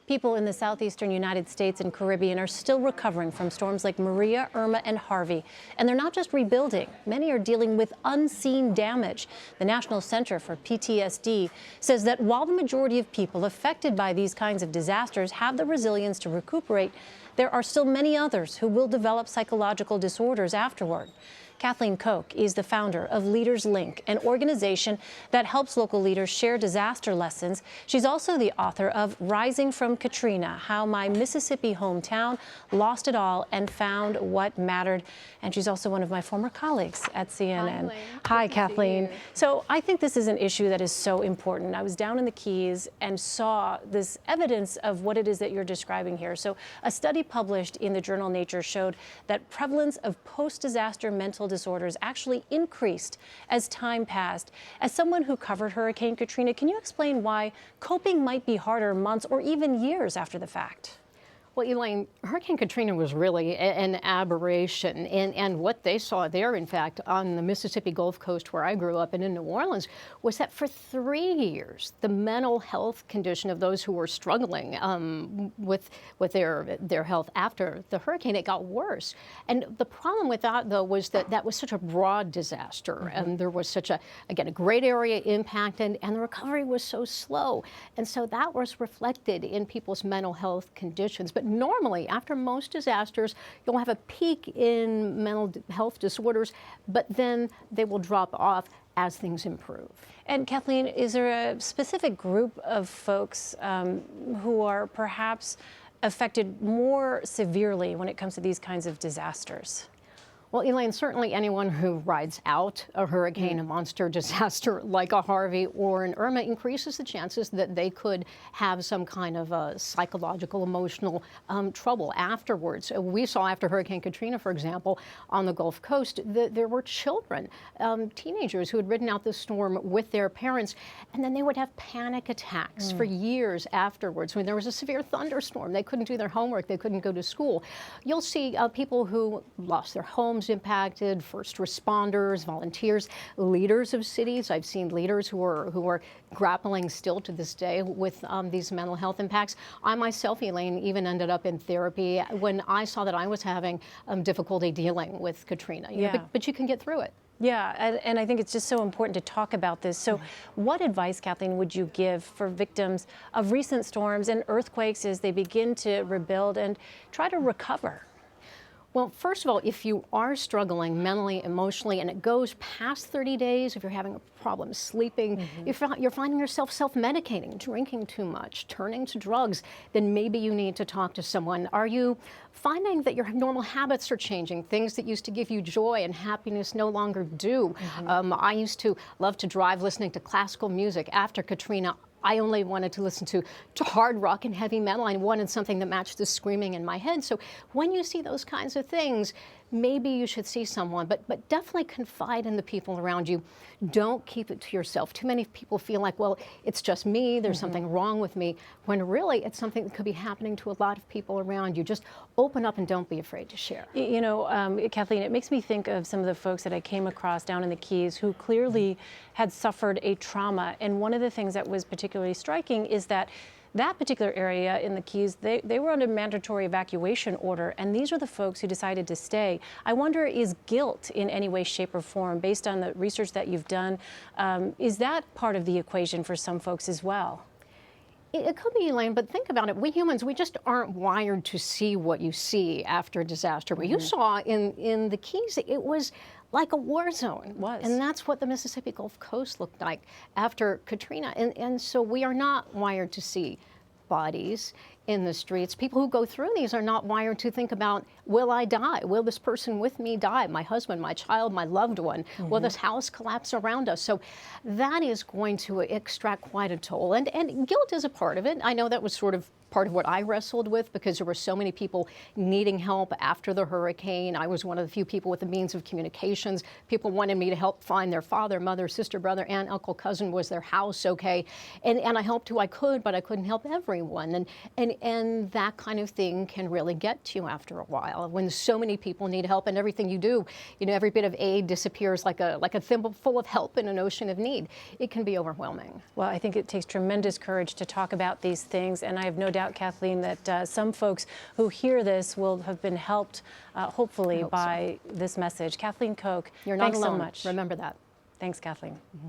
People in the southeastern United States and Caribbean are still recovering from storms like Maria, Irma, and Harvey. And they're not just rebuilding. Many are dealing with unseen damage. The National Center for PTSD says that while the majority of people affected by these kinds of disasters have the resilience to recuperate, there are still many others who will develop psychological disorders afterward. Kathleen Koch is the founder of Leaders Link, an organization that helps local leaders share disaster lessons. She's also the author of Rising from Katrina, How My Mississippi Hometown Lost It All and Found What Mattered. And she's also one of my former colleagues at CNN. Hi, Kathleen. So I think this is an issue that is so important. I was down in the Keys and saw this evidence of what it is that you're describing here. So a study published in the journal Nature showed that prevalence of post-disaster mental disorders actually increased as time passed. As someone who covered Hurricane Katrina, can you explain why coping might be harder months or even years after the fact? Well, Elaine, Hurricane Katrina was really an aberration. And what they saw there, in fact, on the Mississippi Gulf Coast where I grew up and in New Orleans, was that for 3 years, the mental health condition of those who were struggling with their health after the hurricane, it got worse. And the problem with that, though, was that that was such a broad disaster. And there was such a great area impacted, and the recovery was so slow. And so that was reflected in people's mental health conditions. But normally, after most disasters, you'll have a peak in mental health disorders, but then they will drop off as things improve. And Kathleen, is there a specific group of folks who are perhaps affected more severely when it comes to these kinds of disasters? Well, Elaine, certainly anyone who rides out a hurricane, a monster disaster like a Harvey or an Irma increases the chances that they could have some kind of a psychological, emotional trouble afterwards. We saw after Hurricane Katrina, for example, on the Gulf Coast, there were children, teenagers who had ridden out the storm with their parents, and then they would have panic attacks for years afterwards. When there was a severe thunderstorm, they couldn't do their homework, they couldn't go to school. You'll see people who lost their homes impacted, first responders, volunteers, leaders of cities. I've seen leaders who are grappling still to this day with these mental health impacts. I myself, Elaine, even ended up in therapy when I saw that I was having difficulty dealing with Katrina. But you can get through it. Yeah, and I think it's just so important to talk about this. So what advice, Kathleen, would you give for victims of recent storms and earthquakes as they begin to rebuild and try to recover? Well, first of all, if you are struggling mentally, emotionally, and it goes past 30 days, if you're having a problem sleeping, if you're finding yourself self-medicating, drinking too much, turning to drugs, then maybe you need to talk to someone. Are you finding that your normal habits are changing? Things that used to give you joy and happiness no longer do. I used to love to drive listening to classical music. After Katrina, I only wanted to listen to hard rock and heavy metal. I wanted something that matched the screaming in my head. So when you see those kinds of things, maybe you should see someone, but definitely confide in the people around you. Don't keep it to yourself. Too many people feel like, well, it's just me, there's something wrong with me, when really it's something that could be happening to a lot of people around you. Just open up and don't be afraid to share. You know, Kathleen, it makes me think of some of the folks that I came across down in the Keys who clearly had suffered a trauma. And one of the things that was particularly striking is that that particular area in the Keys, they were under mandatory evacuation order, and these are the folks who decided to stay. I wonder, is guilt in any way, shape, or form, based on the research that you've done, is that part of the equation for some folks as well? It could be, Elaine, but think about it. We humans, we just aren't wired to see what you see after a disaster. What you saw in the Keys, it was like a war zone. It was. And that's what the Mississippi Gulf Coast looked like after Katrina. And so we are not wired to see bodies in the streets. People who go through these are not wired to think about, will I die? Will this person with me die? My husband, my child, my loved one? Will this house collapse around us? So that is going to extract quite a toll. And guilt is a part of it. I know that was sort of part of what I wrestled with because there were so many people needing help after the hurricane. I was one of the few people with the means of communications. People wanted me to help find their father, mother, sister, brother, aunt, uncle, cousin. Was their house okay? And I helped who I could, but I couldn't help everyone. And and that kind of thing can really get to you after a while. When so many people need help and everything you do, every bit of aid disappears like a thimble full of help in an ocean of need. It can be overwhelming. Well, I think it takes tremendous courage to talk about these things, and I have no doubt, Kathleen, that some folks who hear this will have been helped, hopefully, by this message. Kathleen Koch, you're not thanks alone. so much. Remember that. Thanks, Kathleen. Mm-hmm.